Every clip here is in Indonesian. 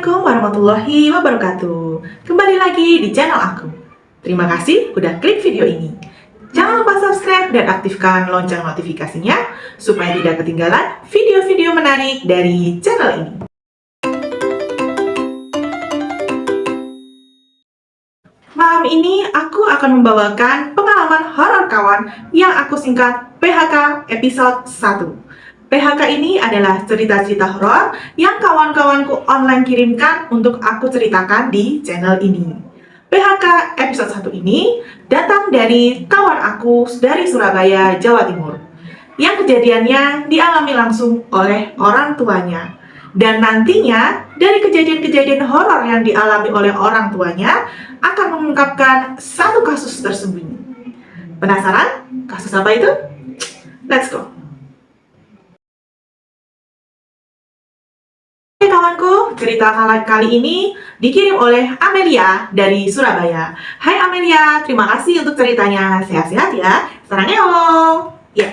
Assalamualaikum warahmatullahi wabarakatuh. Kembali lagi di channel aku. Terima kasih udah klik video ini. Jangan lupa subscribe dan aktifkan lonceng notifikasinya supaya tidak ketinggalan video-video menarik dari channel ini. Malam ini aku akan membawakan pengalaman horor kawan yang aku singkat PHK episode 1. PHK ini adalah cerita-cerita horor yang kawan-kawanku online kirimkan untuk aku ceritakan di channel ini. PHK episode 1 ini datang dari kawan aku dari Surabaya, Jawa Timur, yang kejadiannya dialami langsung oleh orang tuanya. Dan nantinya dari kejadian-kejadian horor yang dialami oleh orang tuanya akan mengungkapkan satu kasus tersembunyi. Penasaran? Kasus apa itu? Let's go! Kawanku, cerita kali ini dikirim oleh Amelia dari Surabaya. Hai Amelia, terima kasih untuk ceritanya. Sehat-sehat ya. Sarangheyo. Ya.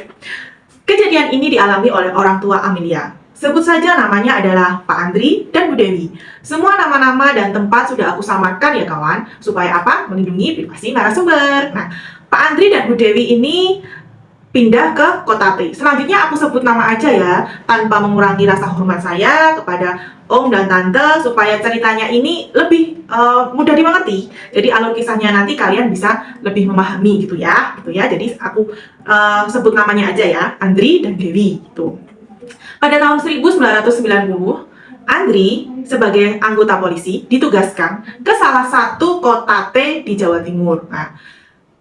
Kejadian ini dialami oleh orang tua Amelia. Sebut saja namanya adalah Pak Andri dan Bu Dewi. Semua nama-nama dan tempat sudah aku samarkan ya kawan, supaya apa? Melindungi privasi narasumber. Nah, Pak Andri dan Bu Dewi ini pindah ke kota T. Selanjutnya aku sebut nama aja ya, tanpa mengurangi rasa hormat saya kepada om dan tante, supaya ceritanya ini lebih mudah dimengerti. Jadi alur kisahnya nanti kalian bisa lebih memahami gitu ya. Jadi aku sebut namanya aja ya, Andri dan Dewi gitu. Pada tahun 1990, Andri sebagai anggota polisi ditugaskan ke salah satu kota T di Jawa Timur. Nah,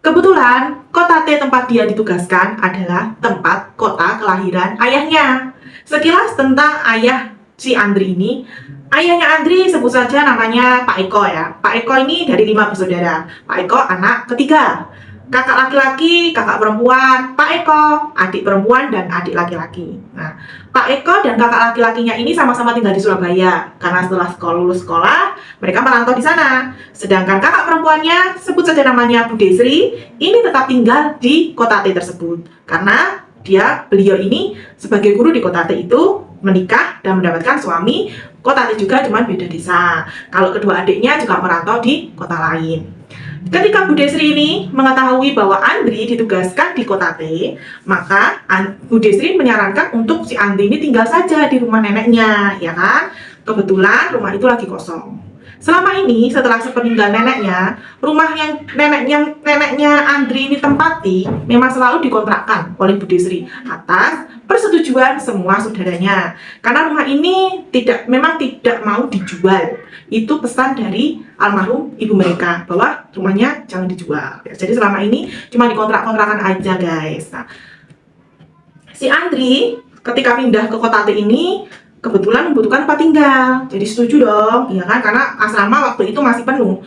kebetulan kota T tempat dia ditugaskan adalah tempat kota kelahiran ayahnya. Sekilas tentang ayah si Andri ini. Ayahnya Andri sebut saja namanya Pak Eko ya. Pak Eko ini dari 5 bersaudara. Pak Eko anak ketiga. Kakak laki-laki, kakak perempuan, Pak Eko, adik perempuan dan adik laki-laki. Nah, Pak Eko dan kakak laki-lakinya ini sama-sama tinggal di Surabaya karena setelah lulus sekolah mereka merantau di sana. Sedangkan kakak perempuannya, sebut saja namanya Bu Desri, ini tetap tinggal di kota T tersebut karena beliau ini sebagai guru di kota T itu menikah dan mendapatkan suami kota T juga, cuman beda desa. Kalau kedua adiknya juga merantau di kota lain. Ketika Bu Desri ini mengetahui bahwa Andri ditugaskan di kota T, maka Bu Desri menyarankan untuk si Andri ini tinggal saja di rumah neneknya, ya kan? Kebetulan rumah itu lagi kosong. Selama ini setelah sepeninggal neneknya, rumah yang neneknya Andri ini tempati memang selalu dikontrakkan oleh Bu Desri atas persetujuan semua saudaranya. Karena rumah ini memang tidak mau dijual. Itu pesan dari almarhum ibu mereka bahwa rumahnya jangan dijual. Jadi selama ini cuma dikontrak-kontrakan aja guys. Nah, si Andri ketika pindah ke kota T ini kebetulan membutuhkan tempat tinggal, jadi setuju dong, ya kan? Karena asrama waktu itu masih penuh,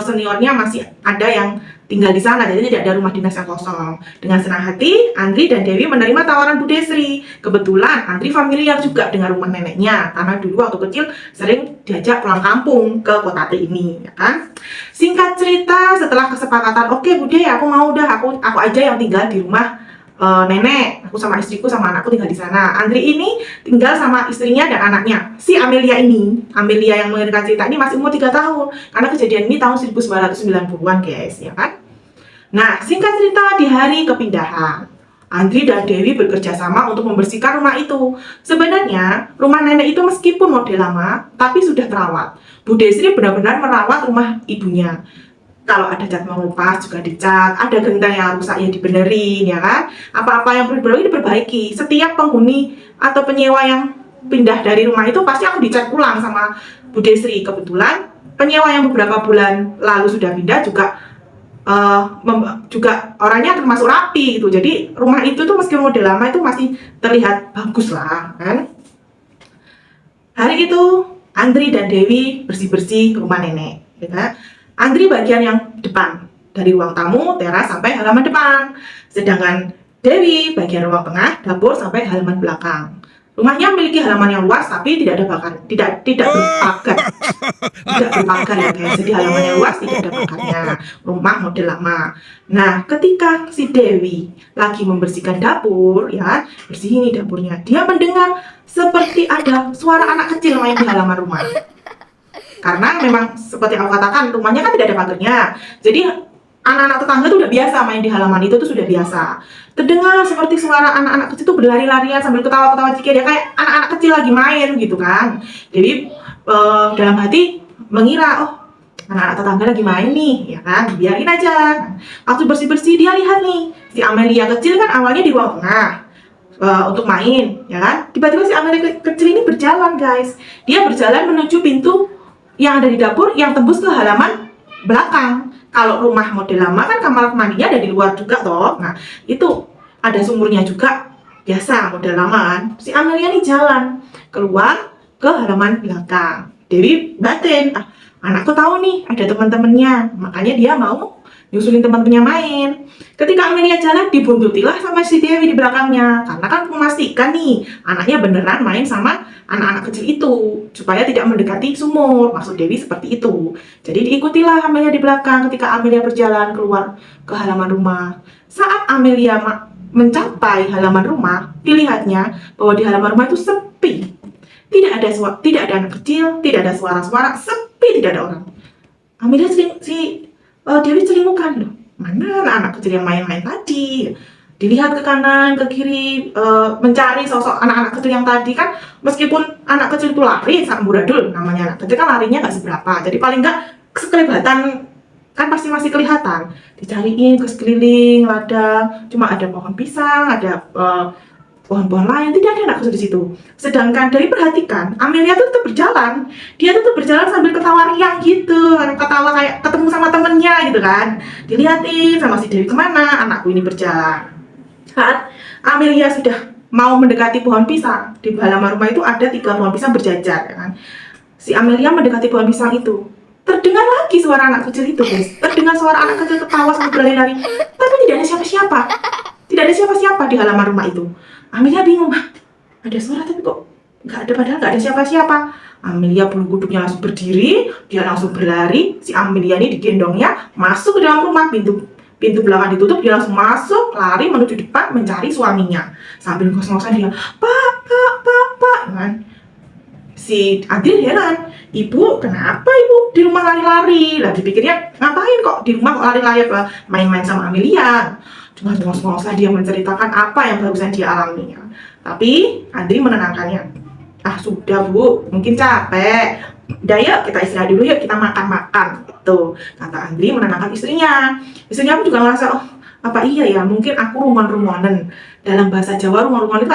seniornya masih ada yang tinggal di sana, jadi tidak ada rumah dinas yang kosong. Dengan senang hati, Andri dan Dewi menerima tawaran Bu Desri. Kebetulan Andri familiar juga dengan rumah neneknya, karena dulu waktu kecil sering diajak pulang kampung ke kota T ini, ya kan? Singkat cerita, setelah kesepakatan, oke Bude, aku mau dah, aku aja yang tinggal di rumah nenek, aku sama istriku sama anakku tinggal di sana. Andri ini tinggal sama istrinya dan anaknya. Si Amelia yang mengirimkan cerita ini masih umur 3 tahun karena kejadian ini tahun 1990-an guys, ya kan? Nah, singkat cerita di hari kepindahan, Andri dan Dewi bekerja sama untuk membersihkan rumah itu. Sebenarnya rumah nenek itu meskipun model lama, tapi sudah terawat. Bu Desri benar-benar merawat rumah ibunya. Kalau ada cat mengelupas juga dicat, ada genteng yang rusak ya dibenerin, ya kan? Apa-apa yang perlu diperbaiki. Setiap penghuni atau penyewa yang pindah dari rumah itu pasti akan dicat ulang sama Bu Desri. Kebetulan penyewa yang beberapa bulan lalu sudah pindah juga orangnya termasuk rapi gitu. Jadi rumah itu tuh meskipun model lama itu masih terlihat bagus lah, kan? Hari itu Andri dan Dewi bersih-bersih rumah nenek, ya kan? Andri bagian yang depan, dari ruang tamu, teras sampai halaman depan. Sedangkan Dewi bagian ruang tengah, dapur sampai halaman belakang. Rumahnya memiliki halaman yang luas tapi tidak berpagar. Tidak berpagar ya guys. Jadi halamannya luas, tidak ada pagarnya. Rumah model lama. Nah, ketika si Dewi lagi membersihkan dapur, ya, bersih ini dapurnya, dia mendengar seperti ada suara anak kecil main di halaman rumah. Karena memang seperti aku katakan, rumahnya kan tidak ada pagarnya. Jadi anak-anak tetangga tuh udah biasa main di halaman itu tuh sudah biasa. Terdengar seperti suara anak-anak kecil tuh berlari-larian sambil ketawa-ketawa cikir ya, kayak anak-anak kecil lagi main gitu kan. Jadi dalam hati mengira, oh anak-anak tetangga lagi main nih, ya kan, biarin aja. Waktu bersih-bersih dia lihat nih, si Amelia kecil kan awalnya di ruang tengah untuk main, ya kan. Tiba-tiba si Amelia kecil ini berjalan, guys. Dia berjalan menuju pintu yang ada di dapur yang tembus ke halaman belakang. Kalau rumah model lama kan kamar mandinya ada di luar juga toh. Nah, itu ada sumurnya juga. Biasa model lama kan. Si Amelia ini jalan keluar ke halaman belakang. Dewi batin, anakku tahu nih ada teman-temannya, makanya dia mau nyusulin teman-temannya main. Ketika Amelia jalan, dibuntutilah sama si Dewi di belakangnya, karena kan memastikan nih anaknya beneran main sama anak-anak kecil itu supaya tidak mendekati sumur. Maksud Dewi seperti itu. Jadi diikutilah Amelia di belakang ketika Amelia berjalan keluar ke halaman rumah. Saat Amelia mencapai halaman rumah, dilihatnya bahwa di halaman rumah itu sepi. Tidak ada anak kecil, tidak ada suara-suara, sepi, tidak ada orang. Amelia Dewi celingukan, loh, mana anak kecil yang main-main tadi? Dilihat ke kanan, ke kiri, mencari sosok anak-anak kecil yang tadi kan. Meskipun anak kecil itu lari, samburadul namanya anak kecil kan larinya nggak seberapa. Jadi paling nggak sekelibatan kan pasti masih kelihatan. Dicariin ke sekeliling ladang, cuma ada pohon pisang, ada pohon-pohon lain, tidak ada anak kecil di situ. Sedangkan dari perhatikan, Amelia tuh tetap berjalan. Dia tuh tetap berjalan sambil ketawa riang gitu, ketawa kayak ketemu sama temennya gitu kan. Dilihatin sama si Dewi, kemana anakku ini berjalan. Saat Amelia sudah mau mendekati pohon pisang, di halaman rumah itu ada 3 pohon pisang berjajar, ya kan. Si Amelia mendekati pohon pisang itu. Terdengar lagi suara anak kecil itu, guys. Terdengar suara anak kecil ketawa sambil berlari-lari. Tapi tidak ada siapa-siapa. Tidak ada siapa-siapa di halaman rumah itu. Amelia bingung, ada suara tapi kok nggak ada, padahal nggak ada siapa-siapa. Amelia bulu kuduknya langsung berdiri, dia langsung berlari. Si Amelia ini digendongnya masuk ke dalam rumah, pintu belakang ditutup, dia langsung masuk, lari menuju depan mencari suaminya. Sambil ngos-ngosan dia, pak, kan? Si Adil heran, ibu kenapa ibu di rumah lari-lari? Lah dipikirnya ngapain kok di rumah kok lari-lari, main-main sama Amelia. Cuma ngos-ngosan dia menceritakan apa yang barusan dia alaminya. Tapi Andri menenangkannya. Sudah bu, mungkin capek. Udah yuk kita istirahat dulu, yuk kita makan-makan. Gitu, kata Andri menenangkan istrinya. Istrinya pun juga ngerasa, oh apa iya ya, mungkin aku rumon-rumonen. Dalam bahasa Jawa rumon-rumonen itu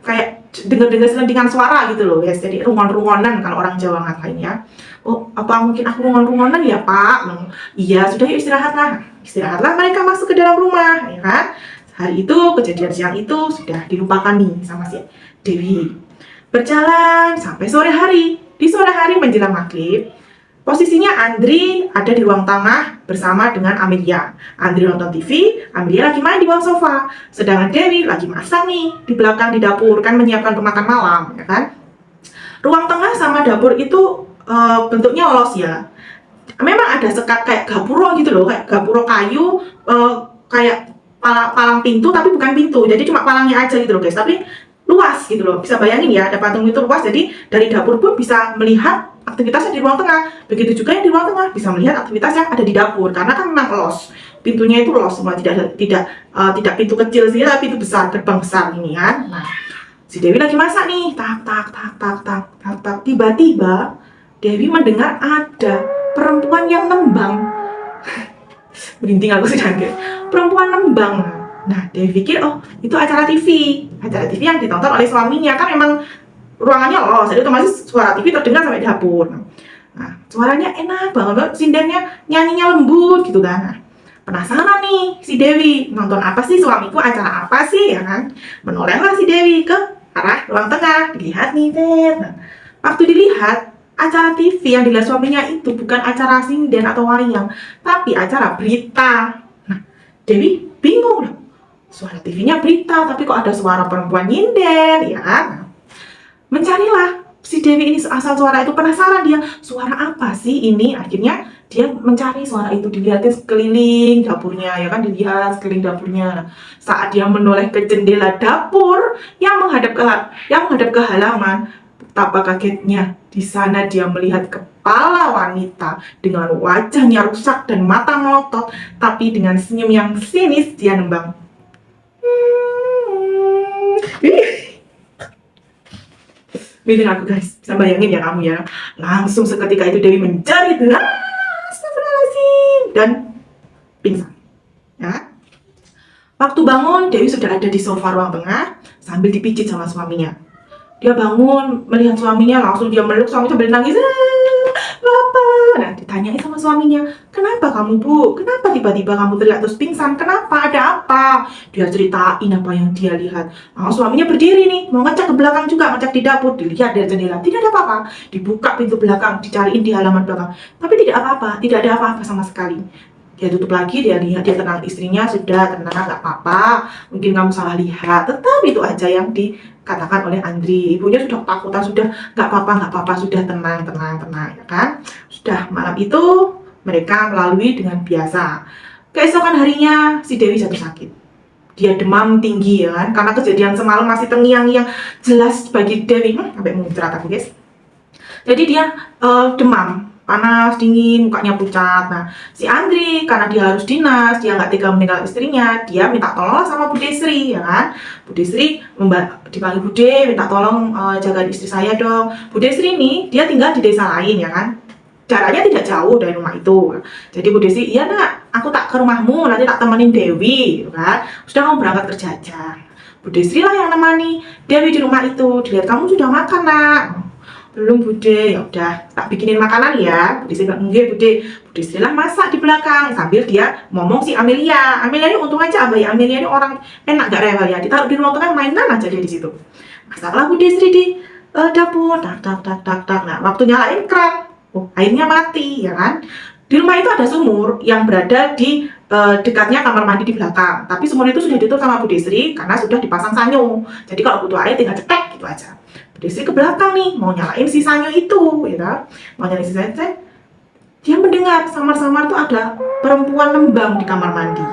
kayak dengar-dengar selentingan suara gitu loh, guys. Jadi rumon-rumonen kalau orang Jawa ngatainnya. Oh, apa mungkin aku rumon-rumonen ya pak? Iya, sudah yuk istirahatlah. Istirahatlah mereka masuk ke dalam rumah, ya kan? Hari itu, kejadian siang itu sudah dilupakan nih sama si Dewi. Berjalan sampai sore hari. Di sore hari menjelang maghrib, posisinya Andri ada di ruang tengah bersama dengan Amelia. Andri nonton TV, Amelia lagi main di bawah sofa. Sedangkan Dewi lagi masak nih di belakang di dapur, kan menyiapkan pemakan malam, ya kan? Ruang tengah sama dapur itu bentuknya los ya. Memang ada sekat kayak gapuro gitu loh, kayak gapuro kayu, kayak palang pintu tapi bukan pintu, jadi cuma palangnya aja gitu loh guys, tapi luas gitu loh. Bisa bayangin ya, ada patung itu luas, jadi dari dapur pun bisa melihat aktivitasnya di ruang tengah. Begitu juga yang di ruang tengah bisa melihat aktivitas yang ada di dapur, karena kan memang los, pintunya itu los semua, tidak pintu kecil sih, tapi pintu besar, gerbang besar ini kan. Nah, si Dewi lagi masak nih, tak. Tiba-tiba Dewi mendengar ada perempuan yang nembang. Merinding aku sih kaget. Perempuan nembang. Nah, Dewi pikir, oh itu acara TV yang ditonton oleh suaminya. Kan memang ruangannya los, jadi otomatis suara TV terdengar sampai dapur. Nah, suaranya enak banget, sindennya nyanyinya lembut gitu kan. Nah, penasaran nih si Dewi, nonton apa sih suamiku, acara apa sih, ya kan? Menolehlah si Dewi ke arah ruang tengah, dilihat nih, nah, waktu dilihat acara TV yang dilihat suaminya itu bukan acara sinden atau wayang, tapi acara berita. Nah, Dewi bingung loh, suara TV-nya berita, tapi kok ada suara perempuan nyinden, ya kan? Mencarilah si Dewi ini asal suara itu, penasaran dia, suara apa sih ini? Akhirnya dia mencari suara itu, dilihatin sekeliling dapurnya, ya kan, dilihat sekeliling dapurnya. Saat dia menoleh ke jendela dapur yang menghadap ke halaman, Betapa kagetnya. Di sana dia melihat kepala wanita dengan wajahnya rusak dan mata melotot, tapi dengan senyum yang sinis dia nembang. Bikin aku guys, bisa bayangin ya kamu ya. Langsung seketika itu Dewi menjerit, astagfirullahaladzim, dan pingsan. Ya. Waktu bangun, Dewi sudah ada di sofa ruang tengah sambil dipijit sama suaminya. Dia bangun, melihat suaminya, langsung dia meluk suaminya sambil nangis. Bapak. Nah, ditanyain sama suaminya, kenapa kamu bu? Kenapa tiba-tiba kamu teriak terus pingsan? Kenapa? Ada apa? Dia ceritain apa yang dia lihat. Nah, suaminya berdiri nih, mau ngecek ke belakang juga, ngecek di dapur, dilihat dari jendela. Tidak ada apa-apa. Dibuka pintu belakang, dicariin di halaman belakang. Tapi tidak apa-apa, tidak ada apa-apa sama sekali. Dia tutup lagi, dia lihat, dia tenang istrinya, sudah tenang, nggak apa-apa, mungkin kamu salah lihat. Tetap itu aja yang dikatakan oleh Andri. Ibunya sudah takutan, sudah nggak apa-apa, sudah tenang, ya kan. Sudah malam itu mereka melalui dengan biasa. Keesokan harinya si Dewi jatuh sakit. Dia demam tinggi ya kan, karena kejadian semalam masih terngiang-ngiang jelas bagi Dewi. Sampai muncrat aku guys. Jadi dia demam, panas, dingin, mukanya pucat. Nah, si Andri karena dia harus dinas, dia nggak tega meninggal istrinya, dia minta tolong sama Bu Desri, ya kan. Bu Desri dipanggil Bude, minta tolong jaga istri saya dong. Bu Desri ini dia tinggal di desa lain, ya kan. Jaraknya tidak jauh dari rumah itu. Jadi Bu Desri, iya nak, aku tak ke rumahmu, nanti tak temenin Dewi, kan. Sudah kamu berangkat kerja aja. Bu Desri lah yang nemani Dewi di rumah itu. Dilihat kamu sudah makan nak. Belum Bude, ya udah tak bikinin makanan ya. Bude bilang enggak Bude. Bude lah masak di belakang sambil dia ngomong si Amelia. Amelia ini untung aja abah ya, Amelia ini orang enak gak rewel ya. Ditaruh di ruang tengah mainan aja dia di situ. Masaklah Bude Sri di dapur. Tak. Nah, waktu nyalain keran, airnya mati ya kan. Di rumah itu ada sumur yang berada di dekatnya kamar mandi di belakang. Tapi sumur itu sudah ditutup sama Bu Desri karena sudah dipasang sanyo. Jadi kalau butuh air tinggal cetek gitu aja. Bu Desri ke belakang nih, mau nyalain si sanyo itu, gitu. Mau nyalain si sanyo, dia mendengar samar-samar tuh ada perempuan lembang di kamar mandi.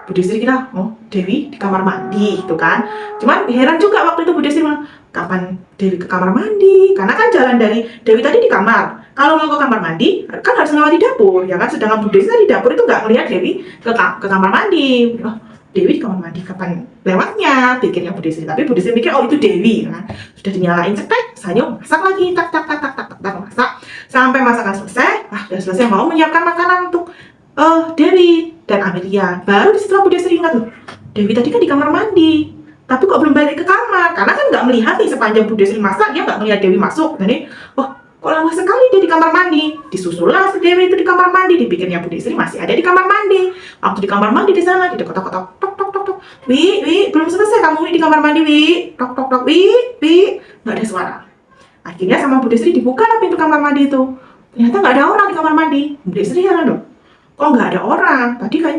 Bu Desri kira, oh Dewi di kamar mandi gitu kan. Cuman heran juga waktu itu Bu Desri bilang, kapan Dewi ke kamar mandi? Karena kan jalan dari Dewi tadi di kamar. Kalau mau ke kamar mandi, kan harus melewati dapur, ya kan? Sedangkan Bu Desri di dapur itu nggak melihat Dewi ke kamar mandi. Oh, Dewi di kamar mandi kapan lewatnya? Pikirnya Bu Desri. Tapi Bu Desri pikir, oh itu Dewi, kan? Sudah dinyalain cetek, sanyo masak lagi, tak masak. Sampai masakan selesai, sudah selesai mau menyiapkan makanan untuk Dewi dan Amelia. Baru setelah Bu Desri ingat, Dewi tadi kan di kamar mandi. Tapi kok belum balik ke kamar? Karena kan nggak melihat nih sepanjang Bu Desri masak, dia nggak melihat Dewi masuk. Jadi, kok lama sekali dia di kamar mandi. Disusullah si Dewi itu di kamar mandi. Dipikirnya Bu Desri masih ada di kamar mandi. Waktu di kamar mandi di sana, diketok-ketok, tok. Wi, belum selesai kamu di kamar mandi, Wi. Tok, Wi. Nggak ada suara. Akhirnya sama Bu Desri dibuka pintu kamar mandi itu. Ternyata nggak ada orang di kamar mandi. Bu Desri heran dong. Kok nggak ada orang?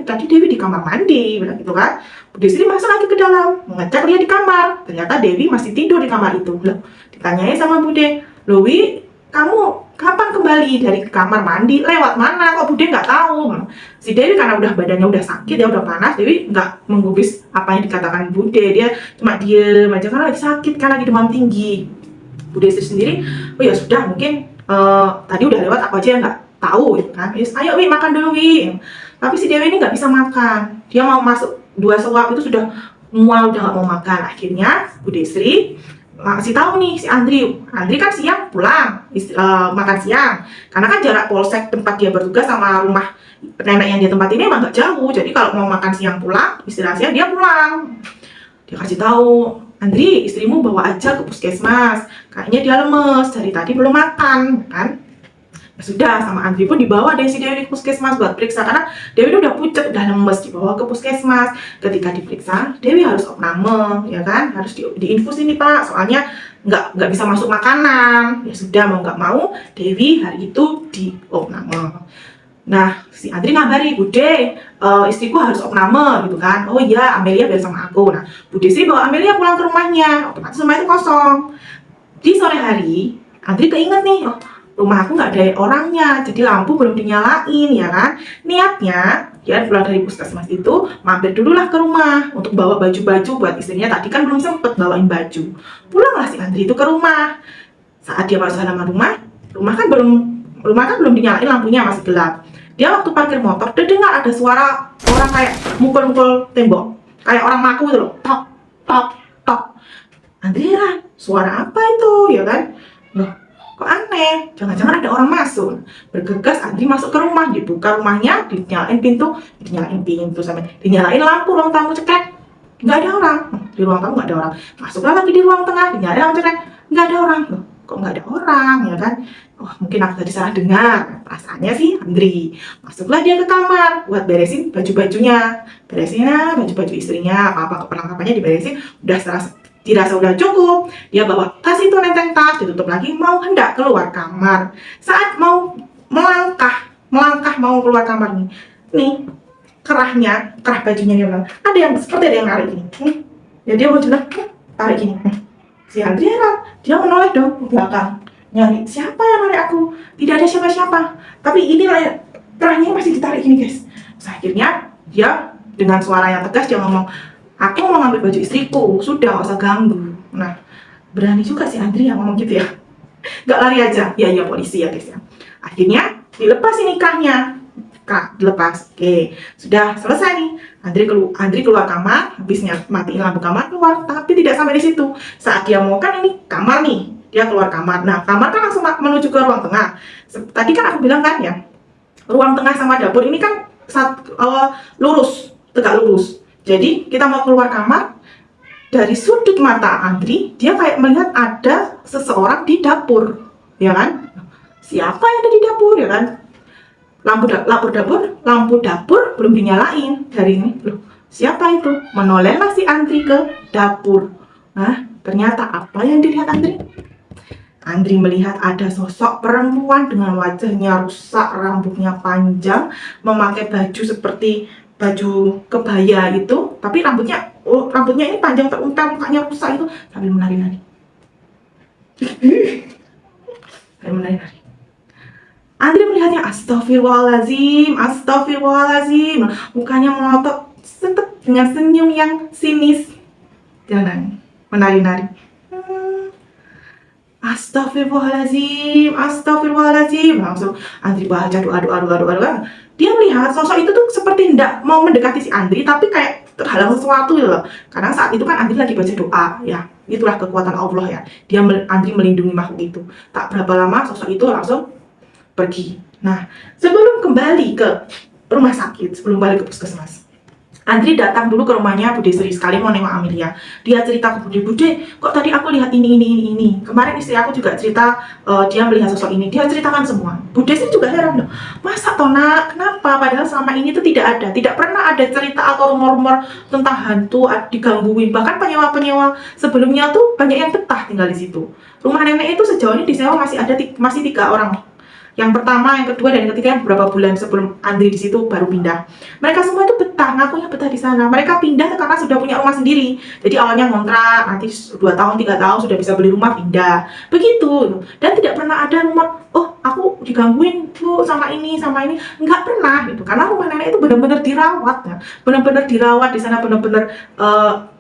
Tadi Dewi di kamar mandi, bilang gitu kan. Bu Desri masuk lagi ke dalam, ngecek dia di kamar. Ternyata Dewi masih tidur di kamar itu. Loh, ditanyain sama Bude, loh Wi, kamu kapan kembali dari kamar mandi? Lewat mana? Kok Bude nggak tahu? Si Dewi karena udah badannya udah sakit, ya udah panas, Dewi nggak menggubris apa yang dikatakan Bude. Dia cuma diem aja karena lagi sakit, kan lagi demam tinggi. Bu Desri sendiri, oh ya sudah mungkin tadi udah lewat, aku aja nggak tahu gitu kan. Yes, ayo Wi makan dulu Wi. Tapi si Dewi ini nggak bisa makan. Dia mau masuk 2 suap itu sudah mual, udah nggak mau makan. Akhirnya Bu Desri kasih tahu nih si Andri kan siang pulang makan siang. Karena kan jarak polsek tempat dia bertugas sama rumah nenek yang dia tempat ini emang nggak jauh. Jadi kalau mau makan siang pulang, istirahat siang dia pulang. Dia kasih tahu, Andri, istrimu bawa aja ke puskesmas. Kayaknya dia lemes, dari tadi belum makan, kan? Ya sudah, sama Andri pun dibawa deh si Dewi ke puskesmas buat periksa. Karena Dewi udah pucat, udah lemes, dibawa ke puskesmas. Ketika diperiksa, Dewi harus opname, ya kan? Harus diinfus ini Pak, soalnya nggak bisa masuk makanan. Ya sudah, mau nggak mau, Dewi hari itu di opname. Nah, si Andri ngabari, Bude, istriku harus opname gitu kan. Oh iya, Amelia biar sama aku. Nah, Bu Desri bawa Amelia pulang ke rumahnya. Otomatis rumah itu kosong. Di sore hari, Andri keinget nih, rumah aku nggak ada orangnya, jadi lampu belum dinyalain ya kan. Niatnya, dia pulang dari puskesmas itu, mampir dulu lah ke rumah untuk bawa baju-baju buat istrinya. Tadi kan belum sempet bawain baju. Pulanglah si Andri itu ke rumah. Saat dia masuk halaman rumah, rumah kan belum dinyalain lampunya, masih gelap. Dia waktu parkir motor, dia dengar ada suara orang kayak mukul-mukul tembok, kayak orang maku gitu loh, tok tok tok. Andri heran, suara apa itu, ya kan? Loh, kok aneh? Jangan-jangan ada orang masuk. Bergegas Andri masuk ke rumah, dibuka rumahnya, dinyalain pintu sampai dinyalain lampu ruang tamu, cekrek, nggak ada orang. Di ruang tamu nggak ada orang. Masuklah lagi di ruang tengah, dinyalain lampu, cekrek, nggak ada orang. Loh, kok nggak ada orang, ya kan? Oh, mungkin aku tadi salah dengar. Perasaannya sih Andri. Masuklah dia ke kamar buat beresin baju-bajunya, beresin baju-baju istrinya, apa perlengkapannya diberesin. Dirasa udah cukup, dia bawa tas itu, nenteng tas, ditutup lagi, mau hendak keluar kamar. Saat mau melangkah mau keluar kamar nih kerah bajunya dia bilang, ada yang seperti ada yang narik gini. Ya dia mau bilang, tarik gini. Si Andri heran, dia menoleh dong ke belakang, nyari siapa yang narik aku. Tidak ada siapa-siapa, tapi ini kerahnya masih ditarik gini guys. Terus akhirnya dia dengan suara yang tegas dia ngomong, aku mau ngambil baju istriku, sudah gak usah ganggu. Nah, berani juga si Andri yang ngomong gitu ya. Gak lari aja, ya polisi ya guys ya. Akhirnya dilepas ini kerahnya, dilepas. Oke, sudah selesai nih. Andri keluar kamar, habisnya matiin lampu kamar, keluar. Tapi tidak sampai di situ. Saat dia mau, kan ini kamar nih, dia keluar kamar. Nah, kamar kan langsung menuju ke ruang tengah. Tadi kan aku bilang kan ya, ruang tengah sama dapur ini kan tegak lurus. Jadi kita mau keluar kamar, dari sudut mata Andri, dia kayak melihat ada seseorang di dapur, ya kan? Siapa yang ada di dapur, ya kan? Lampu dapur belum dinyalain dari ini. Loh, siapa itu? Menolehlah si Andri ke dapur. Nah, ternyata apa yang dilihat Andri? Andri melihat ada sosok perempuan dengan wajahnya rusak, rambutnya panjang, memakai baju seperti baju kebaya itu, tapi rambutnya ini panjang teruntal, mukanya rusak itu, sambil menari-nari. Andri melihatnya, astagfirullahaladzim, mukanya melotot dengan senyum yang sinis, dan menari-nari. Astagfirullahaladzim. Langsung Andri baca doa. Dia melihat sosok itu tuh seperti tidak mau mendekati si Andri, tapi kayak terhalang sesuatu gitu loh. Karena saat itu kan Andri lagi baca doa, ya. Itulah kekuatan Allah ya. Andri melindungi makhluk itu. Tak berapa lama sosok itu langsung pergi. Nah, sebelum kembali ke rumah sakit, sebelum balik ke puskesmas, Andri datang dulu ke rumahnya Bude Sri, sekali mau nengok Amelia. Dia cerita ke Bude, kok tadi aku lihat ini. Kemarin istri aku juga cerita, dia melihat sosok ini. Dia ceritakan semua. Bude Sri juga heran loh, masa toh nak, kenapa? Padahal selama ini tuh tidak pernah ada cerita atau rumor-rumor tentang hantu digangguin. Bahkan penyewa-penyewa sebelumnya tuh banyak yang betah tinggal di situ. Rumah nenek itu sejauh ini disewa masih 3 orang. Yang pertama, yang kedua, dan yang ketiga beberapa bulan sebelum Andri di situ baru pindah. Mereka semua itu betah, ngakunya betah di sana. Mereka pindah karena sudah punya rumah sendiri. Jadi awalnya ngontrak, nanti 2 tahun, 3 tahun sudah bisa beli rumah, pindah. Begitu. Dan tidak pernah ada rumor, oh aku digangguin tuh sama ini. Nggak pernah gitu. Karena rumah nenek itu benar-benar dirawat ya. Benar-benar dirawat di sana, benar-benar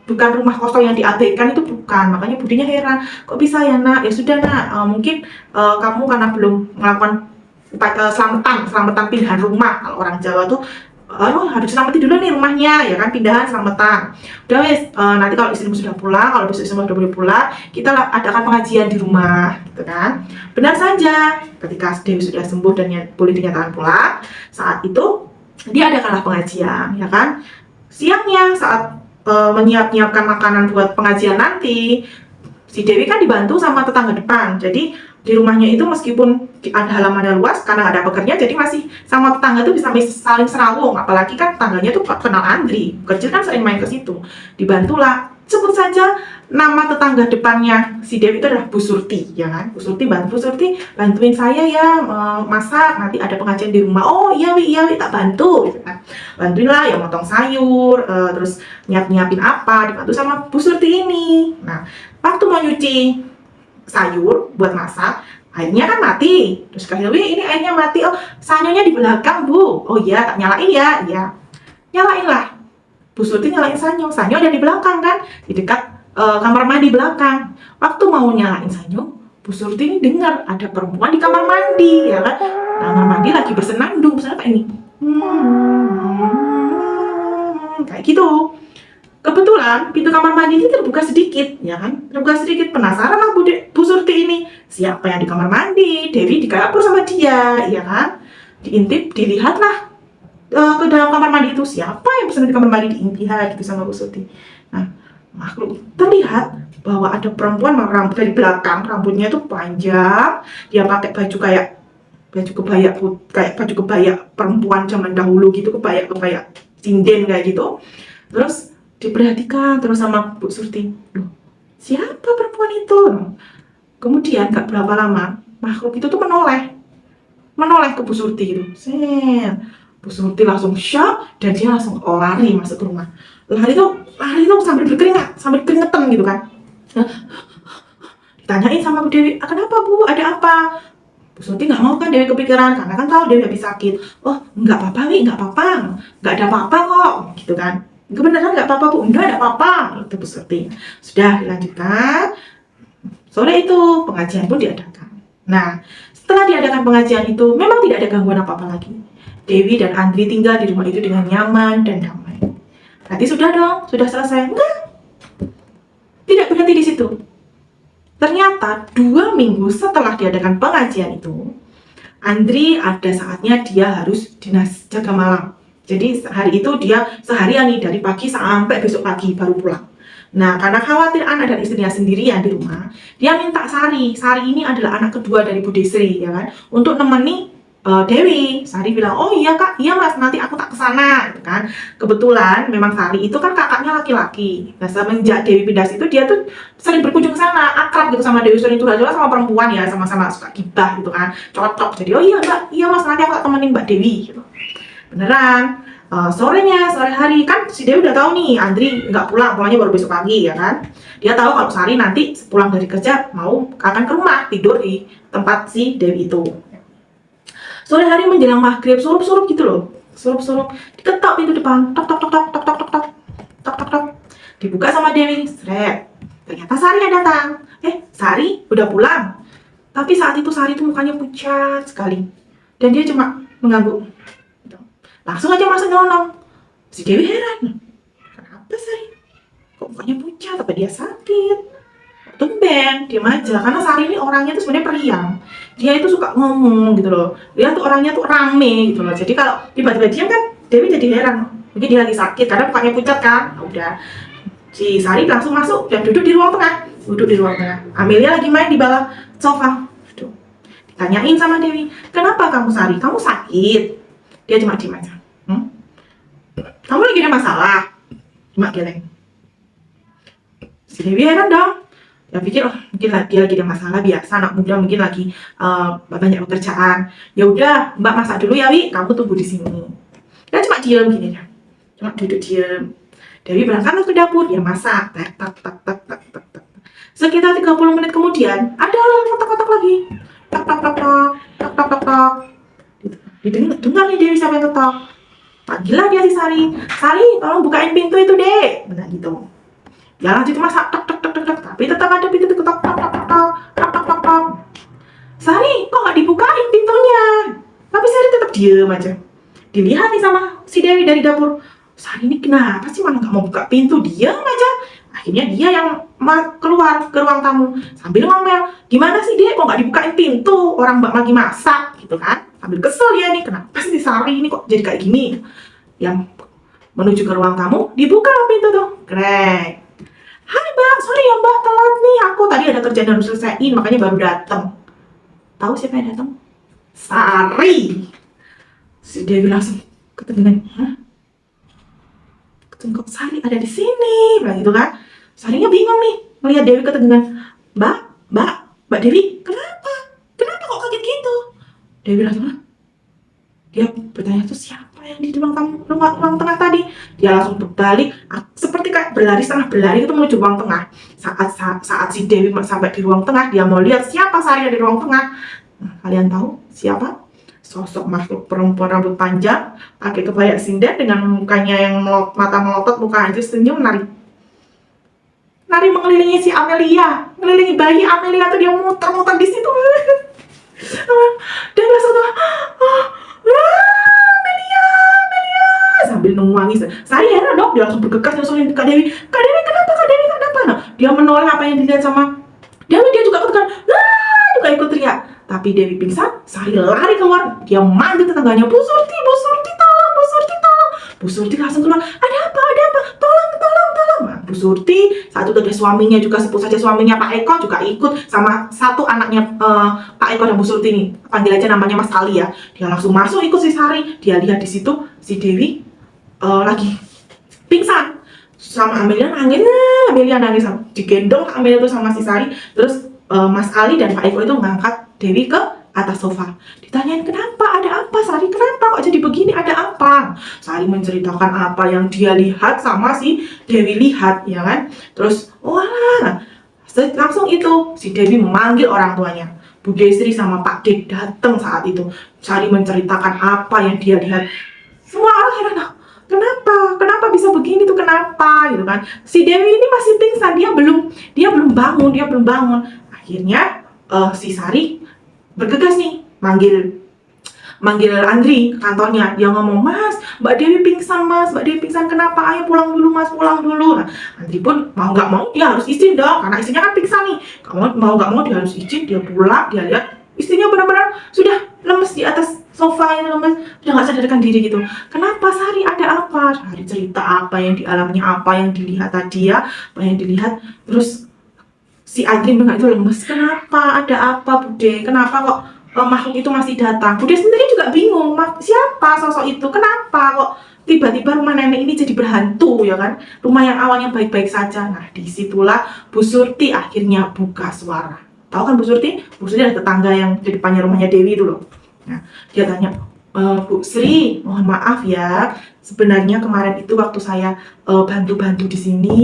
bukan rumah kosong yang diabaikan, itu bukan. Makanya Budinya heran, kok bisa ya nak? Ya sudah nak, mungkin kamu karena belum melakukan selamatan pindahan rumah. Kalau orang Jawa tuh harus selamati dulu nih rumahnya, ya kan, pindahan selamatan. Udah wes, nanti kalau istrimu sudah pulang, kalau besok istrimu sudah boleh pulang, kita adakan pengajian di rumah, gitu kan. Benar saja, ketika Dewi sudah sembuh dan boleh dinyatakan pulang, saat itu dia adakanlah pengajian, ya kan. Siangnya saat menyiapkan makanan buat pengajian nanti, si Dewi kan dibantu sama tetangga depan. Jadi di rumahnya itu meskipun ada halamannya luas karena ada pekerja, jadi masih sama tetangga tuh bisa saling serawung. Apalagi kan tetangganya tuh kenal Andri, kecil kan sering main ke situ. Dibantulah, sebut saja nama tetangga depannya si Dewi itu adalah Bu Surti, ya kan. Bu Surti bantuin saya ya masak, nanti ada pengajian di rumah. Oh iya wi tak bantu, gitu kan. Bantuin lah ya motong sayur, terus nyiapin apa, dibantu sama Bu Surti ini. Nah, waktu mau nyuci sayur buat masak, airnya kan mati. Terus kata Dewi, ini airnya mati. Oh, sanyonya di belakang Bu. Oh iya, tak nyalain ya. Ya, nyalain lah. Bu Surti nyalain sanyo ada di belakang kan, di dekat kamar mandi belakang. Waktu mau nyalain sanyo, Bu Surti ini dengar ada perempuan di kamar mandi, ya kan? Kamar mandi lagi bersenandung, misalnya kayak ini. Kayak gitu. Kebetulan pintu kamar mandi ini terbuka sedikit, ya kan? Terbuka sedikit. Penasaran lah Bu Surti ini. Siapa yang di kamar mandi? Dewi di dapur sama dia, ya kan? Diintip, dilihatlah ke dalam kamar mandi itu. Siapa yang bersama di kamar mandi? Diintip gitu sama Bu Surti. Nah, makhluk terlihat bahwa ada perempuan rambut dari belakang, rambutnya itu panjang. Dia pakai baju kayak baju kebaya perempuan zaman dahulu gitu, kebaya sinden kayak gitu. Terus diperhatikan terus sama Bu Surti. Loh, siapa perempuan itu? Kemudian gak berapa lama makhluk itu tuh menoleh ke Bu Surti gitu. Bu Surti langsung shock dan dia langsung lari masuk ke rumah. Lari tuh sambil keringetan gitu kan. Ditanyain sama Bu Dewi, kenapa Bu, ada apa? Bu Surti nggak mau kan Dewi kepikiran, karena kan tahu Dewi habis sakit. Oh, nggak apa-apa Wi, nggak apa-apa, nggak ada apa-apa kok, gitu kan. Kebenaran nggak apa-apa Bu, enggak ada apa-apa, itu Bu Surti. Sudah dilanjutkan, sore itu pengajian pun diadakan. Nah, setelah diadakan pengajian itu, memang tidak ada gangguan apa-apa lagi. Dewi dan Andri tinggal di rumah itu dengan nyaman dan damai. Berarti sudah dong, sudah selesai? Enggak, tidak berhenti di situ. Ternyata 2 minggu setelah diadakan pengajian itu, Andri ada saatnya dia harus dinas jaga malam. Jadi hari itu dia seharian nih, dari pagi sampai besok pagi baru pulang. Nah, karena khawatir anak dan istrinya sendirian di rumah, dia minta Sari. Sari ini adalah anak kedua dari Bu Desri, ya kan, untuk nemeni Dewi. Sari bilang, oh iya Kak, iya Mas, nanti aku tak kesana, gitu kan. Kebetulan memang Sari itu kan kakaknya laki-laki. Nah, semenjak Dewi pindah situ, dia tuh sering berkunjung ke sana, akrab gitu sama Dewi, sering curhat sama perempuan ya, sama-sama suka gibah gitu kan, cocok. Jadi, oh iya Mbak, iya Mas, nanti aku tak temenin Mbak Dewi, gitu. Beneran. Sore hari kan si Dewi udah tahu nih Andri nggak pulangnya baru besok pagi, ya kan. Dia tahu kalau Sari nanti pulang dari kerja mau akan ke rumah tidur di tempat si Dewi itu. Sore hari menjelang maghrib, surup-surup gitu loh, surup-surup, diketok pintu depan, tok tok tok tok tok tok tok tok tok tok tok, dibuka sama Dewi. Sret, ternyata Sari yang datang. Sari udah pulang, tapi saat itu Sari tuh mukanya pucat sekali dan dia cuma mengangguk. Langsung aja masuk nyelonong. Si Dewi heran, kenapa Sari kok mukanya pucat, apa dia sakit? Tumben, diam aja, karena Sari ini orangnya tuh sebenarnya periang. Dia itu suka ngomong gitu loh, dia tuh orangnya tuh rame gitu loh. Jadi kalau tiba-tiba diam kan Dewi jadi heran, mungkin dia lagi sakit karena mukanya pucat kan. Udah, si Sari langsung masuk dan duduk di ruang tengah. Amelia lagi main di bawah sofa. Ditanyain sama Dewi, kenapa kamu Sari, kamu sakit? Dia cuma diam aja. Kamu lagi ada masalah? Cuma geleng. Si Dewi heran dong. Dia pikir, oh mungkin dia lagi ada masalah biasa, anak muda mungkin lagi banyak pekerjaan. Ya udah, Mbak masak dulu ya Wi, kamu tunggu di sini. Dia cuma diam gini ya, cuma duduk diam. Dewi berangkat ke dapur, dia masak. Tak tak tak tak tak tak tak. Sekitar 30 menit kemudian, ada orang yang ketok-ketok lagi. Tak tak tak tak tak tak tak tak. Dengar nih Dewi siapa yang ketok. Panggillah dia si Sari. Sari, tolong bukain pintu itu dek. Benar gitu. Dia lanjut masak, tok tok tok tok tok. Tapi tetap ada pintu diketok, tok tok tok tok tok tok tok tok. Sari, kok nggak dibukain pintunya? Tapi Sari tetap diem aja. Dilihat nih sama si Dewi dari dapur. Sari ini kenapa sih malah nggak mau buka pintu, diam aja. Akhirnya dia yang keluar ke ruang tamu sambil ngomel, gimana sih Dek, kok nggak dibukain pintu? Orang Mbak lagi masak, gitu kan? Sambil kesel dia nih, kenapa sih Sari ini kok jadi kayak gini? Yang menuju ke ruang tamu, dibuka pintu tuh, krek. Hai Mbak, sorry ya Mbak, telat nih. Aku tadi ada kerjaan harus selesaiin, makanya baru datang. Tahu siapa yang datang? Sari. Si Dewi langsung ketegangan. Hah? Kok Sari ada di sini? Bilang gitu kan. Sarinya bingung nih, melihat Dewi ketegangan. Mbak Dewi, kenapa? Kenapa kok kaget gitu? Dewi langsung, hah? Dia bertanya tuh siapa yang di ruang tengah tadi. Dia langsung berbalik, seperti kayak setengah berlari itu menuju ruang tengah. Saat si Dewi sampai di ruang tengah, dia mau lihat siapa Sari di ruang tengah. Nah, kalian tahu siapa? Sosok makhluk perempuan rambut panjang, pakai kebaya sinden dengan mukanya yang mata melotot, muka hancur, senyum, nari. nari mengelilingi si Amelia, mengelilingi bayi Amelia tuh, dia muter-muter di situ. Dan langsung tuh, Amelia, Amelia, sambil nangis. Saya heran dong, dia langsung bergegas nyusulin Kak Dewi. Kak Dewi kenapa? Kak Dewi kenapa? Nah, dia menoleh apa yang dilihat sama Dewi, dia juga ikut juga ikut teriak. Tapi Dewi pingsan, Sari lari keluar, dia manggil tetangganya, Bu Surti tolong, Bu Surti tolong. Bu Surti langsung keluar, ada apa, tolong. Nah, Bu Surti, saat itu ada suaminya juga, sebut saja suaminya Pak Eko juga ikut, sama satu anaknya Pak Eko dan Bu Surti nih, panggil aja namanya Mas Ali ya. Dia langsung masuk ikut si Sari, dia lihat di situ si Dewi lagi pingsan, sama Amelia nangis, digendong Amelia tuh sama si Sari. Terus Mas Ali dan Pak Eko itu ngangkat Dewi ke atas sofa. Ditanyain, kenapa, ada apa Sari, kenapa kok jadi begini, ada apa? Sari menceritakan apa yang dia lihat sama si Dewi lihat, ya kan. Terus wah, langsung itu si Dewi memanggil orang tuanya, Bu Desri sama Pak Dek datang saat itu. Sari menceritakan apa yang dia lihat. Semua orang heran, kenapa bisa begini tuh, kenapa gitu kan. Si Dewi ini masih pingsan, dia belum bangun. Akhirnya si Sari bergegas nih manggil Andri ke kantornya. Dia ngomong, Mas, Mbak Dewi pingsan Mas, Mbak Dewi pingsan, kenapa? Ayo pulang dulu Mas, pulang dulu. Nah, Andri pun mau nggak mau dia harus izin dong, karena istrinya kan pingsan nih. Mau nggak mau dia harus izin. Dia pulang, dia lihat istrinya benar-benar sudah lemes di atas sofa, ini lemes, udah nggak sadarkan diri gitu. Kenapa Sari, ada apa? Sari cerita apa yang dialaminya, apa yang dilihat tadi ya, apa yang dilihat. Terus si Andri bilang itu lemes, kenapa, ada apa Bude, kenapa kok makhluk itu masih datang. Bude sendiri juga bingung, siapa sosok itu, kenapa kok tiba-tiba rumah nenek ini jadi berhantu, ya kan, rumah yang awalnya baik-baik saja. Nah, disitulah Bu Surti akhirnya buka suara. Tahu kan Bu Surti? Bu Surti ada tetangga yang di depannya rumahnya Dewi itu loh. Nah, dia tanya, Bu Sri, mohon maaf ya, sebenarnya kemarin itu waktu saya bantu-bantu di sini,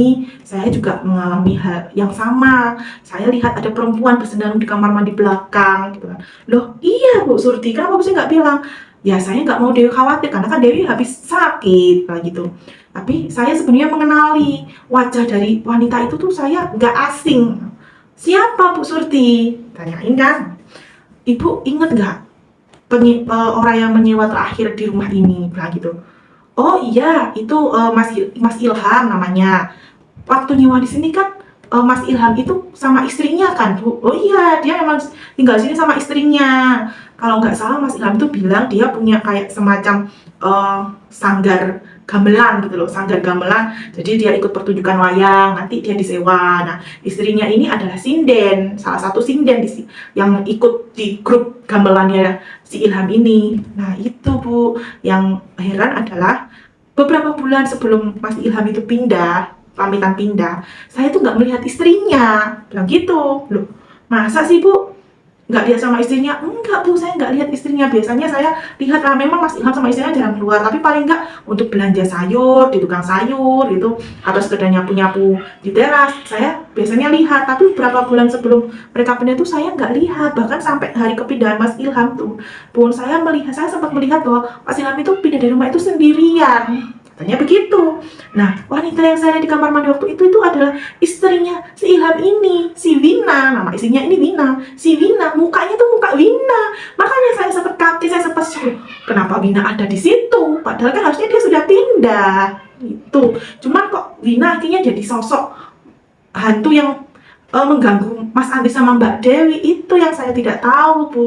saya juga mengalami hal yang sama. Saya lihat ada perempuan bersendalung di kamar mandi belakang, gitu kan. Loh, iya Bu Surti, kenapa Bu Surti nggak bilang? Ya, saya nggak mau Dewi khawatir, karena kan Dewi habis sakit, kayak gitu. Tapi saya sebenarnya mengenali wajah dari wanita itu tuh, saya nggak asing. Siapa Bu Surti? Tanyain kan. Ibu inget nggak orang yang menyewa terakhir di rumah ini, bilang gitu. Oh iya, itu Mas Ilham namanya. Waktu nyewa di sini kan Mas Ilham itu sama istrinya kan, Bu? Oh iya, dia memang tinggal di sini sama istrinya. Kalau nggak salah Mas Ilham itu bilang dia punya kayak semacam sanggar gamelan gitu loh, sanggar gamelan. Jadi dia ikut pertunjukan wayang, nanti dia disewa. Nah, istrinya ini adalah sinden, salah satu sinden yang ikut di grup gamelannya si Ilham ini. Nah, itu Bu, yang heran adalah beberapa bulan sebelum Mas Ilham itu pamitan pindah, saya tuh nggak melihat istrinya, bilang gitu. Loh, masa sih Bu nggak lihat sama istrinya? Enggak Bu, saya nggak lihat istrinya. Biasanya saya lihat lah, memang Mas Ilham sama istrinya jarang keluar, tapi paling nggak untuk belanja sayur di tukang sayur gitu, atau sekedar nyapu-nyapu di teras, saya biasanya lihat. Tapi beberapa bulan sebelum mereka pindah tuh saya nggak lihat. Bahkan sampai hari kepindahan Mas Ilham tuh pun saya sempat melihat bahwa Mas Ilham itu pindah dari rumah itu sendirian, katanya begitu. Nah, wanita yang saya lihat di kamar mandi waktu itu adalah istrinya si Ilham ini, si Wina. Nama istrinya ini Wina. Si Wina, mukanya tuh muka Wina. Makanya saya sempat kaget, saya sempat shock. Kenapa Wina ada di situ? Padahal kan harusnya dia sudah pindah. Itu. Cuman kok Wina akhirnya jadi sosok hantu yang mengganggu Mas Andri sama Mbak Dewi. Itu yang saya tidak tahu, Bu.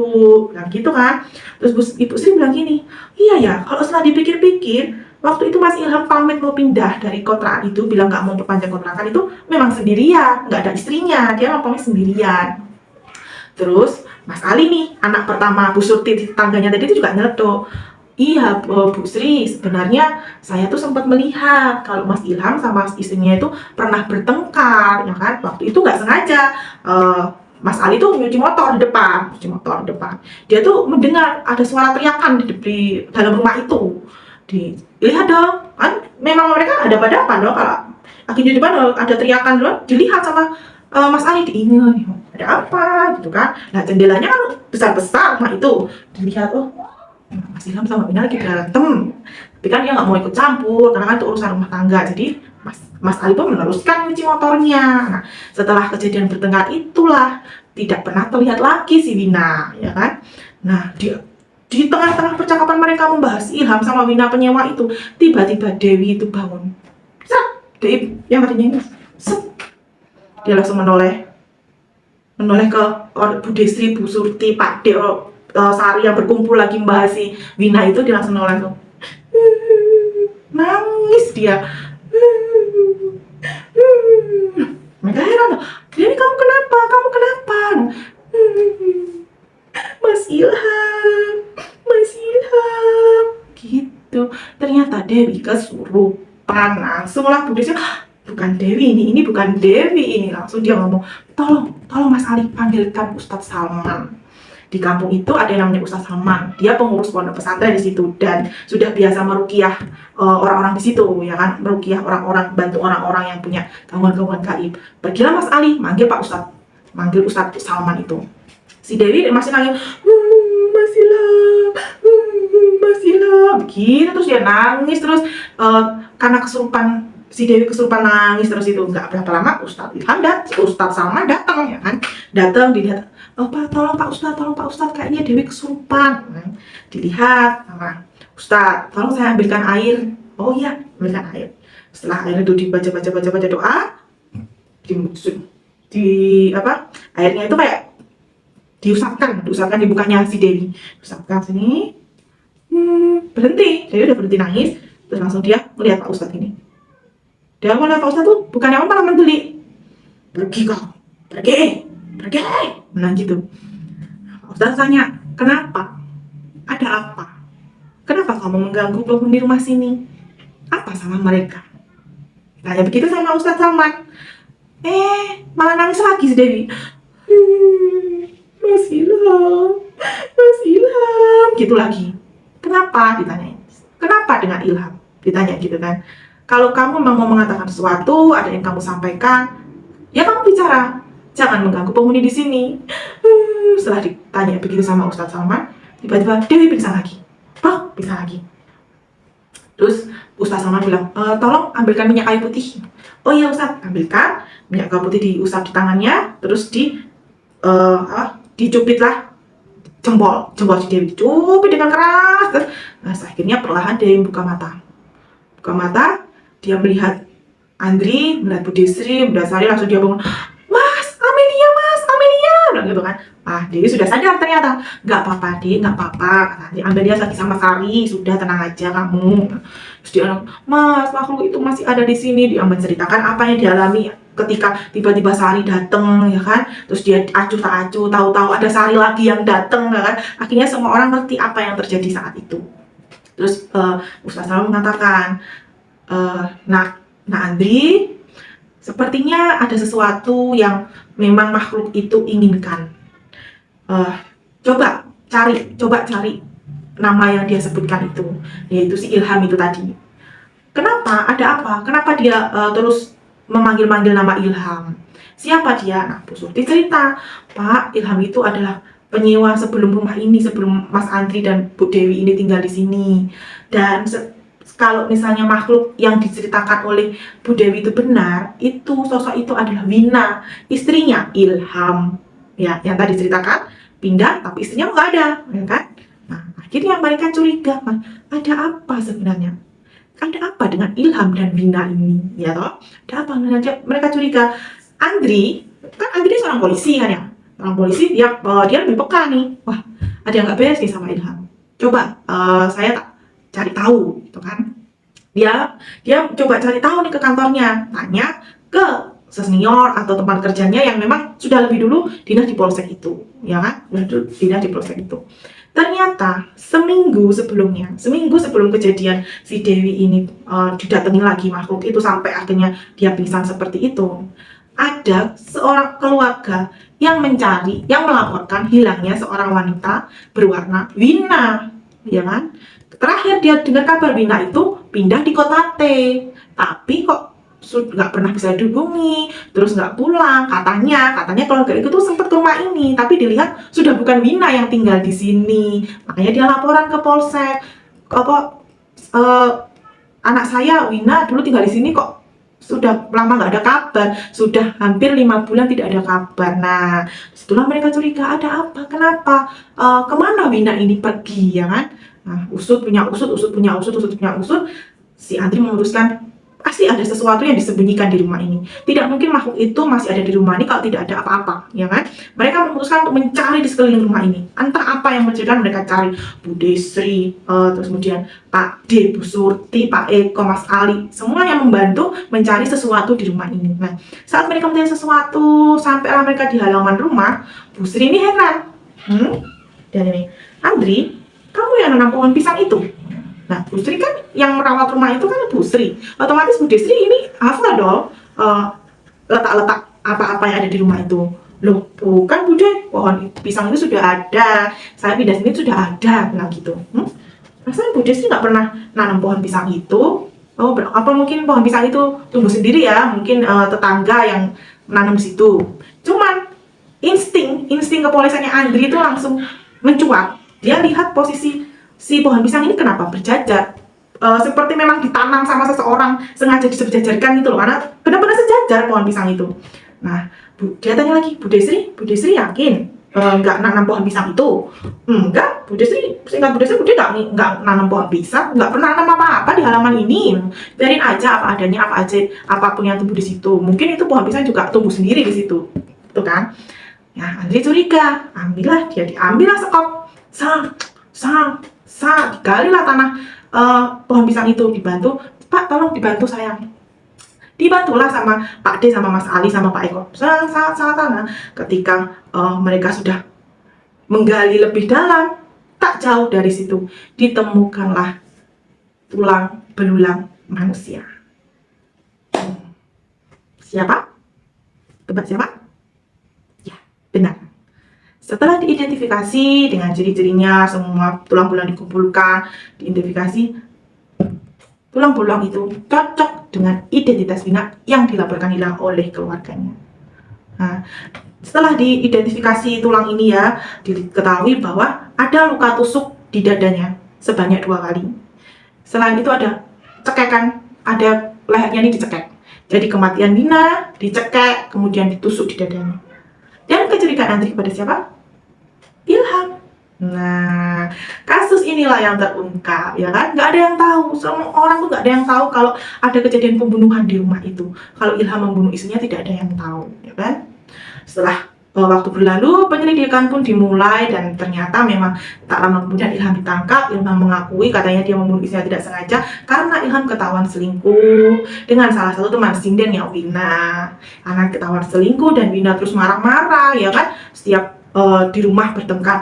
Bilang gitu kan. Terus Ibu Sri bilang gini, iya ya, kalau setelah dipikir-pikir, waktu itu Mas Ilham pamit mau pindah dari kontrakan itu, bilang nggak mau perpanjang kontrakan itu, memang sendirian, nggak ada istrinya, dia mau pamit sendirian. Terus Mas Ali nih, anak pertama Bu Surti, tetangganya tadi itu juga nyeletuk, iya Bu Sri, sebenarnya saya tuh sempat melihat kalau Mas Ilham sama istrinya itu pernah bertengkar, ya kan? Waktu itu nggak sengaja. Mas Ali tuh nyuci motor di depan. Dia tuh mendengar ada suara teriakan di dalam rumah itu. Dilihat dong, kan memang mereka ada hadapan dong, kalau lagi di depan ada teriakan dong, dilihat sama Mas Ali, diingat ada apa gitu kan. Nah, jendelanya kan besar-besar, nah itu dilihat, oh Mas Ilham sama Wina lagi berantem, tapi kan dia nggak mau ikut campur karena kan itu urusan rumah tangga. Jadi Mas Ali pun meneruskan nyuci motornya. Nah, setelah kejadian bertengkar itulah tidak pernah terlihat lagi si Wina, ya kan? Nah, di tengah-tengah percakapan mereka membahas Ilham sama Wina penyewa itu, tiba-tiba Dewi itu bangun. Dewi yang tadinya ini, dia langsung menoleh ke Bu Destri, Bu Surti, Pak De, Sari yang berkumpul lagi membahas si Wina itu. Dia langsung noleh tuh, nangis dia. Mereka heran, Dewi kamu kenapa? Mas Ilham gitu. Ternyata Dewi kesurupan. Langsunglah Bu Desi, bukan Dewi ini bukan Dewi ini. Langsung dia ngomong, tolong Mas Ali panggilkan Ustadz Salman. Di kampung itu ada yang namanya Ustadz Salman, dia pengurus pondok pesantren di situ dan sudah biasa meruqyah orang-orang di situ, ya kan, meruqyah orang-orang, bantu orang-orang yang punya gangguan-gangguan gaib. Pergilah Mas Ali, manggil Pak Ustadz, manggil Ustadz Salman itu. Si Dewi masih nangis, Mas Ilham, gitu. Terus dia nangis terus karena kesurupan. Si Dewi kesurupan nangis terus itu. Nggak berapa lama Ustadz Salman datang, ya kan, datang dilihat, Pak, tolong Pak Ustadz, kayaknya Dewi kesurupan. Dilihat sama Ustadz, tolong saya ambilkan air. Oh iya, ambilkan air. Setelah air itu dibaca doa, airnya itu kayak diusapkan di mukanya si Dewi. Usapkan sini, berhenti. Dewi udah berhenti nangis. Terus langsung dia melihat Pak Ustadz ini. Dia melihat Pak Ustadz tuh bukannya malah mendelik, pergi kau, pergi. Nah gitu. Ustadz tanya, kenapa? Ada apa? Kenapa kamu mengganggu penghuni rumah sini? Apa salah mereka? Tanya begitu sama Ustadz Salman. Malah nangis lagi si Dewi. Mas Ilham, gitu lagi. Kenapa? Ditanyain. Kenapa dengan Ilham? Ditanya gitu kan. Kalau kamu memang mau mengatakan sesuatu, ada yang kamu sampaikan, ya kamu bicara. Jangan mengganggu penghuni di sini. Setelah ditanya begitu sama Ustadz Salman, tiba-tiba Dewi pingsan lagi. Pingsan lagi. Terus Ustadz Salman bilang, tolong ambilkan minyak kayu putih. Oh iya Ustadz, ambilkan minyak kayu putih, diusap di tangannya, terus dicupitlah jempol si Dewi, dicupit dengan keras. Nah, akhirnya perlahan Dewi buka mata, dia melihat Andri, melihat Bu Desri, Bu Dasari, langsung dia bangun, Mas Amelia, bilang gitu kan. Dewi sudah sadar ternyata. Nggak apa-apa, Dek, nggak apa-apa. Amelia lagi sama Sari, sudah tenang aja kamu. Terus dia bilang, Mas, makhluk itu masih ada di sini. Dia menceritakan apa yang dialami ketika tiba-tiba Sari datang, ya kan. Terus dia acuh tak acuh, tahu-tahu ada Sari lagi yang datang, ya kan. Akhirnya semua orang ngerti apa yang terjadi saat itu. Terus Ustadz Salman mengatakan, Nah Andri, sepertinya ada sesuatu yang memang makhluk itu inginkan. Coba cari nama yang dia sebutkan itu, yaitu si Ilham itu tadi. Kenapa? Ada apa? Kenapa dia terus memanggil-manggil nama Ilham? Siapa dia? Nah, Bu Surti cerita, Pak, Ilham itu adalah penyewa sebelum rumah ini, sebelum Mas Andri dan Bu Dewi ini tinggal di sini. Dan kalau misalnya makhluk yang diceritakan oleh Bu Dewi itu benar, itu sosok itu adalah Wina, istrinya Ilham, ya, yang tadi ceritakan pindah tapi istrinya nggak ada, ya kan? Nah, akhirnya mereka curiga, ada apa sebenarnya? Ada apa dengan Ilham dan Wina ini, ya toh? Ada apa? Mereka curiga. Andri seorang polisi kan ya, orang polisi, dia lebih peka nih. Wah, ada yang nggak beres nih sama Ilham. Coba saya cari tahu, gitu kan? Dia coba cari tahu nih ke kantornya, tanya ke senior atau tempat kerjanya yang memang sudah lebih dulu dinas di polsek itu, ya kan? Dinas di polsek itu. Ternyata seminggu sebelum kejadian si Dewi ini didatangi lagi makhluk itu sampai akhirnya dia pingsan seperti itu, ada seorang keluarga yang melaporkan hilangnya seorang wanita berwarna Wina, ya kan? Terakhir dia dengar kabar Wina itu pindah di kota T, tapi kok nggak pernah bisa dihubungi, terus nggak pulang. Katanya keluarga itu tuh sempat ke rumah ini, tapi dilihat sudah bukan Wina yang tinggal di sini. Makanya dia laporan ke polsek, anak saya Wina dulu tinggal di sini kok sudah lama nggak ada kabar, sudah hampir 5 bulan tidak ada kabar. Nah, setelah mereka curiga ada apa, kenapa, kemana Wina ini pergi, ya kan? Nah, usut punya usut, usut punya usut, usut punya usut, si Andri memutuskan pasti ada sesuatu yang disembunyikan di rumah ini. Tidak mungkin makhluk itu masih ada di rumah ini kalau tidak ada apa-apa, ya kan? Mereka memutuskan untuk mencari di sekeliling rumah ini. Entah apa yang mencurigakan mereka cari. Bu Desri, terus kemudian Pak D, Bu Surti, Pak Eko, Mas Ali, semua yang membantu mencari sesuatu di rumah ini. Nah, saat mereka mencari sesuatu, sampailah mereka di halaman rumah, Bu Sri ini heran. Dan ini, Andri, kamu yang nanam pohon pisang itu? Nah, Bu Sri kan yang merawat rumah itu kan Bu Sri. Otomatis Bu Desri ini hafal dong letak-letak apa-apa yang ada di rumah itu. Loh, bukan Bu De, pohon pisang itu sudah ada. Saya pindah sini sudah ada, bilang gitu. Rasanya Bu Desri nggak pernah nanam pohon pisang itu. Oh, apa mungkin pohon pisang itu tumbuh sendiri ya? Mungkin tetangga yang menanam di situ. Cuman insting kepolisiannya Andri itu langsung mencuat. Dia lihat posisi si pohon pisang ini kenapa berjajar, seperti memang ditanam sama seseorang, sengaja disejajarkan gitu loh, karena benar-benar sejajar pohon pisang itu. Nah, dia tanya lagi, Bu Desri yakin nggak nanam pohon pisang itu? Enggak, Bu Desri, seingat Bu Desri, Bu Desri nggak nanam pohon pisang, nggak pernah nanam apa-apa di halaman ini. Biarin aja apa adanya, apa aja, apapun yang tumbuh di situ. Mungkin itu pohon pisang juga tumbuh sendiri di situ, tuh kan? Nah, Andri curiga, diambillah sekop, digalilah tanah pohon pisang itu, dibantu, Pak tolong dibantu sayang. Dibantulah sama Pak D, sama Mas Ali, sama Pak Eko. Salah tanah. Ketika mereka sudah menggali lebih dalam, tak jauh dari situ ditemukanlah tulang belulang manusia. Siapa? Tebak siapa? Ya, benar. Setelah diidentifikasi dengan ciri-cirinya, semua tulang belulang dikumpulkan, diidentifikasi, tulang belulang itu cocok dengan identitas Wina yang dilaporkan hilang oleh keluarganya. Nah, setelah diidentifikasi tulang ini ya, diketahui bahwa ada luka tusuk di dadanya sebanyak 2 kali. Selain itu ada cekekan, ada lehernya ini dicekek. Jadi kematian Wina dicekek, kemudian ditusuk di dadanya. Dan kecurigaan Andri kepada siapa? Ilham. Nah, kasus inilah yang terungkap, ya kan? Nggak ada yang tahu, semua orang tuh nggak ada yang tahu kalau ada kejadian pembunuhan di rumah itu. Kalau Ilham membunuh istrinya tidak ada yang tahu, ya kan? Setelah waktu berlalu, penyelidikan pun dimulai dan ternyata memang tak lama kemudian Ilham ditangkap. Ilham mengakui katanya dia membunuh istrinya tidak sengaja karena Ilham ketahuan selingkuh dengan salah satu teman sindennya Wina. Karena ketahuan selingkuh dan Wina terus marah-marah, ya kan? Setiap di rumah bertengkar,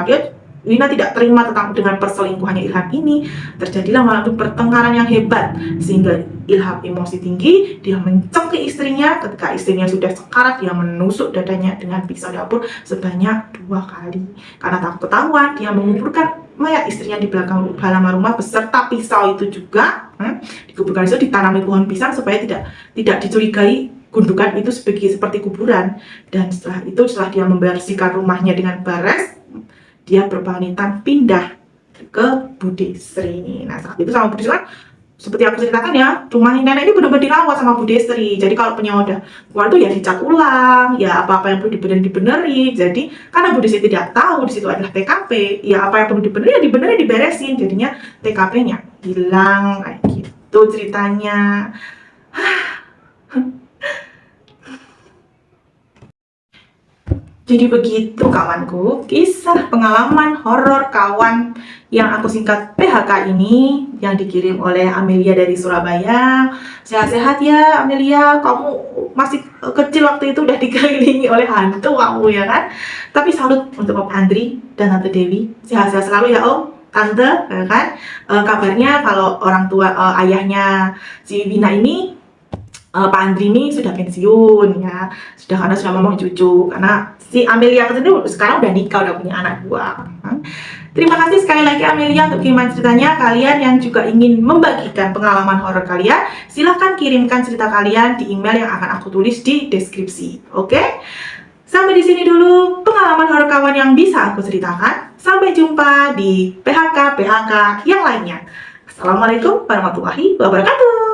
dia Wina tidak terima dengan perselingkuhannya Ilham ini. Terjadilah malah pertengkaran yang hebat sehingga Ilham emosi tinggi. Dia mencengkik istrinya. Ketika istrinya sudah sekarat, dia menusuk dadanya dengan pisau dapur sebanyak 2 kali. Karena takut ketahuan, dia menguburkan mayat istrinya di belakang halaman rumah beserta pisau itu juga. Dikuburkan itu, ditanami pohon pisang supaya tidak dicurigai gundukan itu seperti kuburan. Dan setelah dia membersihkan rumahnya dengan beres, dia berpamitan pindah ke Bu Desri. Nah, saat itu sama Bu Desri kan, seperti aku ceritakan ya, rumah nenek ini benar-benar dirawat sama Bu Desri. Jadi kalau penyewa udah keluar tuh ya dicat ulang, ya apa-apa yang perlu dibenerin. Jadi karena Bu Desri tidak tahu di situ adalah TKP, ya apa yang perlu dibenerin ya dibenerin, diberesin. Jadinya TKP-nya hilang kayak gitu ceritanya. Jadi begitu kawanku, kisah pengalaman horor kawan yang aku singkat PHK ini yang dikirim oleh Amelia dari Surabaya. Sehat-sehat ya Amelia, kamu masih kecil waktu itu udah dikelilingi oleh hantu kamu ya kan. Tapi salut untuk Om Andri dan Tante Dewi, sehat-sehat selalu ya Om, Tante ya kan. Kabarnya kalau orang tua ayahnya si Wina ini, Pak Andri ini sudah pensiun ya, karena sudah memang cucu, karena si Amelia itu sekarang udah nikah, udah punya anak 2. Terima kasih sekali lagi Amelia untuk kiriman ceritanya. Kalian yang juga ingin membagikan pengalaman horor kalian, silahkan kirimkan cerita kalian di email yang akan aku tulis di deskripsi. Oke? Sampai di sini dulu pengalaman horor kawan yang bisa aku ceritakan. Sampai jumpa di PHK yang lainnya. Assalamualaikum warahmatullahi wabarakatuh.